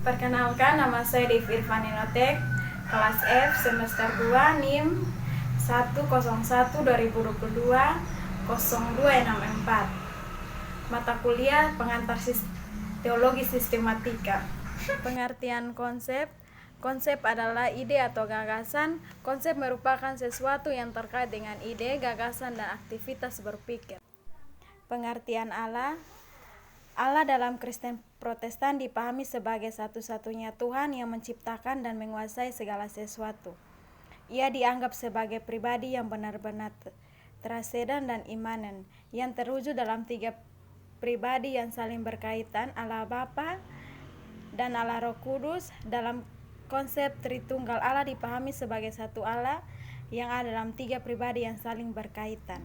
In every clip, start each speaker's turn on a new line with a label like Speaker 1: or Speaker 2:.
Speaker 1: Perkenalkan, nama saya Devi Irvaninotek, kelas F, semester 2, NIM 101 2022 0264. Mata kuliah Pengantar Teologi Sistematika. Pengertian konsep. Konsep adalah ide atau gagasan. Konsep merupakan sesuatu yang terkait dengan ide, gagasan, dan aktivitas berpikir. Pengertian Allah. Allah dalam Kristen Protestan dipahami sebagai satu-satunya Tuhan yang menciptakan dan menguasai segala sesuatu. Ia dianggap sebagai pribadi yang benar-benar transenden dan imanen, yang terwujud dalam tiga pribadi yang saling berkaitan, Allah Bapa dan Allah Roh Kudus. Dalam konsep Tritunggal Allah dipahami sebagai satu Allah yang ada dalam tiga pribadi yang saling berkaitan.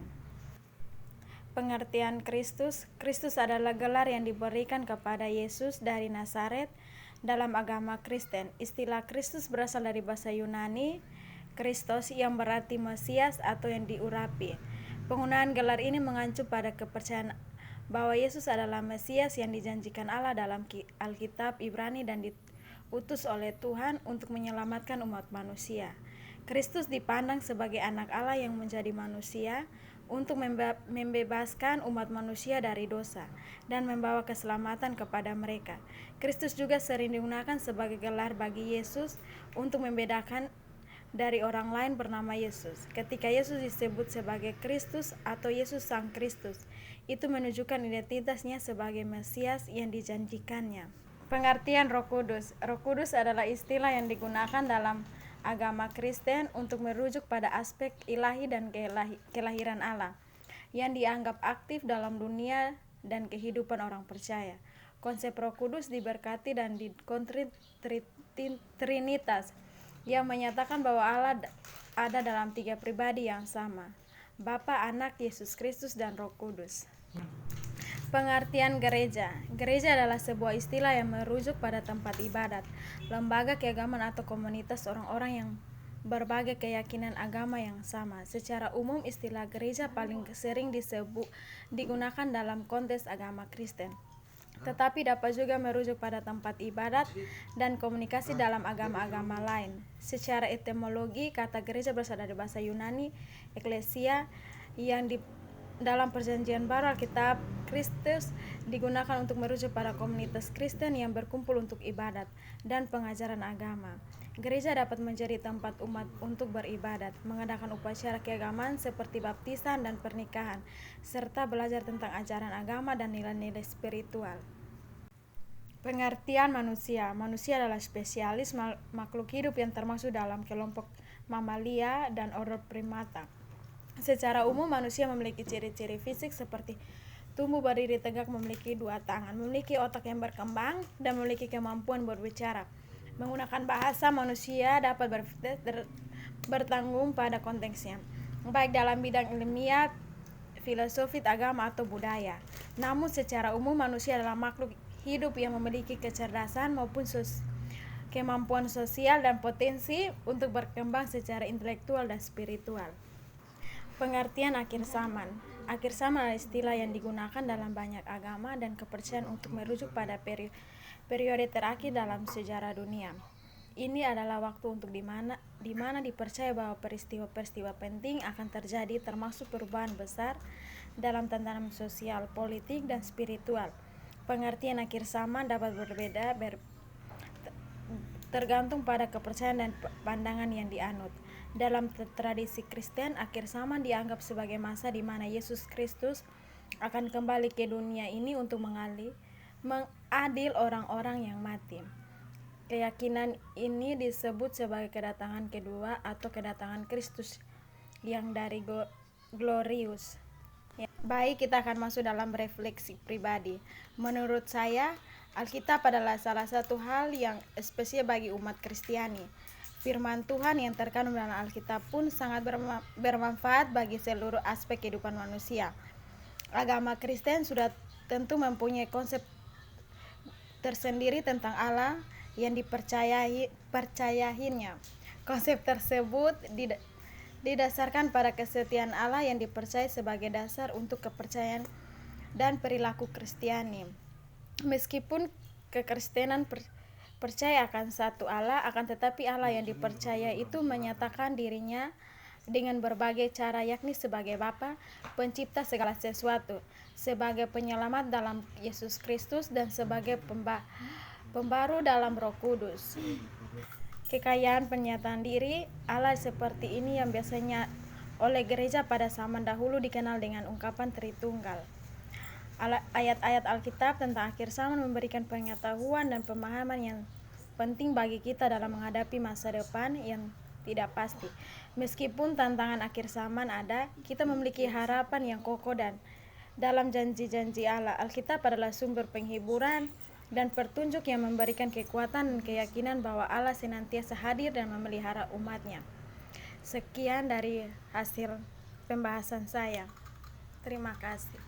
Speaker 1: Pengertian Kristus. Kristus adalah gelar yang diberikan kepada Yesus dari Nazaret dalam agama Kristen. Istilah Kristus berasal dari bahasa Yunani Kristos yang berarti Mesias atau yang diurapi. Penggunaan gelar ini mengacu pada kepercayaan bahwa Yesus adalah Mesias yang dijanjikan Allah dalam Alkitab Ibrani dan diutus oleh Tuhan untuk menyelamatkan umat manusia. Kristus dipandang sebagai anak Allah yang menjadi manusia untuk membebaskan umat manusia dari dosa dan membawa keselamatan kepada mereka. Kristus juga sering digunakan sebagai gelar bagi Yesus untuk membedakan dari orang lain bernama Yesus. Ketika Yesus disebut sebagai Kristus atau Yesus Sang Kristus, itu menunjukkan identitasnya sebagai Mesias yang dijanjikannya. Pengertian Roh Kudus. Roh Kudus adalah istilah yang digunakan dalam agama Kristen untuk merujuk pada aspek ilahi dan kelahiran Allah yang dianggap aktif dalam dunia dan kehidupan orang percaya. Konsep Roh Kudus diberkati dan dikontri Trinitas yang menyatakan bahwa Allah ada dalam tiga pribadi yang sama, Bapa, Anak, Yesus Kristus, dan Roh Kudus. Pengertian gereja. Gereja adalah sebuah istilah yang merujuk pada tempat ibadat, lembaga keagamaan atau komunitas orang-orang yang berbagai keyakinan agama yang sama. Secara umum, istilah gereja paling sering digunakan dalam konteks agama Kristen, tetapi dapat juga merujuk pada tempat ibadat dan komunikasi dalam agama-agama lain. Secara etimologi, kata gereja berasal dari bahasa Yunani eklesia yang dalam Perjanjian Baru Alkitab Kristus digunakan untuk merujuk pada komunitas Kristen yang berkumpul untuk ibadat dan pengajaran agama. Gereja dapat menjadi tempat umat untuk beribadat, mengadakan upacara keagamaan seperti baptisan dan pernikahan, serta belajar tentang ajaran agama dan nilai-nilai spiritual. Pengertian manusia. Manusia adalah spesialis makhluk hidup yang termasuk dalam kelompok mamalia dan ordo primata. Secara umum, manusia memiliki ciri-ciri fisik seperti tumbuh berdiri tegak, memiliki dua tangan, memiliki otak yang berkembang, dan memiliki kemampuan berbicara. Menggunakan bahasa, manusia dapat bertanggung pada konteksnya, baik dalam bidang ilmiah, filosofi, agama, atau budaya. Namun secara umum, manusia adalah makhluk hidup yang memiliki kecerdasan maupun kemampuan sosial dan potensi untuk berkembang secara intelektual dan spiritual. Pengertian akhir zaman. Akhir zaman adalah istilah yang digunakan dalam banyak agama dan kepercayaan untuk merujuk pada periode terakhir dalam sejarah dunia. Ini adalah waktu untuk di mana dipercaya bahwa peristiwa-peristiwa penting akan terjadi, termasuk perubahan besar dalam tatanan sosial, politik, dan spiritual. Pengertian akhir zaman dapat berbeda tergantung pada kepercayaan dan pandangan yang dianut. Dalam tradisi Kristen, akhir zaman dianggap sebagai masa di mana Yesus Kristus akan kembali ke dunia ini untuk mengadil orang-orang yang mati. Keyakinan ini disebut sebagai kedatangan kedua atau kedatangan Kristus yang dari glorious. Baik, kita akan masuk dalam refleksi pribadi. Menurut saya, Alkitab adalah salah satu hal yang spesial bagi umat Kristiani. Firman Tuhan yang terkandung dalam Alkitab pun sangat bermanfaat bagi seluruh aspek kehidupan manusia. Agama Kristen sudah tentu mempunyai konsep tersendiri tentang Allah yang dipercayainya. Konsep tersebut didasarkan pada kesetiaan Allah yang dipercaya sebagai dasar untuk kepercayaan dan perilaku Kristiani. Meskipun kekristenan percaya akan satu Allah, akan tetapi Allah yang dipercaya itu menyatakan dirinya dengan berbagai cara, yakni sebagai Bapa, pencipta segala sesuatu, sebagai penyelamat dalam Yesus Kristus, dan sebagai pembaru dalam Roh Kudus. Kekayaan penyataan diri Allah seperti ini yang biasanya oleh gereja pada zaman dahulu dikenal dengan ungkapan Tritunggal. Ayat-ayat Alkitab tentang akhir zaman memberikan pengetahuan dan pemahaman yang penting bagi kita dalam menghadapi masa depan yang tidak pasti. Meskipun tantangan akhir zaman ada, kita memiliki harapan yang kokoh dan dalam janji-janji Allah. Alkitab adalah sumber penghiburan dan petunjuk yang memberikan kekuatan dan keyakinan bahwa Allah senantiasa hadir dan memelihara umatnya. Sekian dari hasil pembahasan saya. Terima kasih.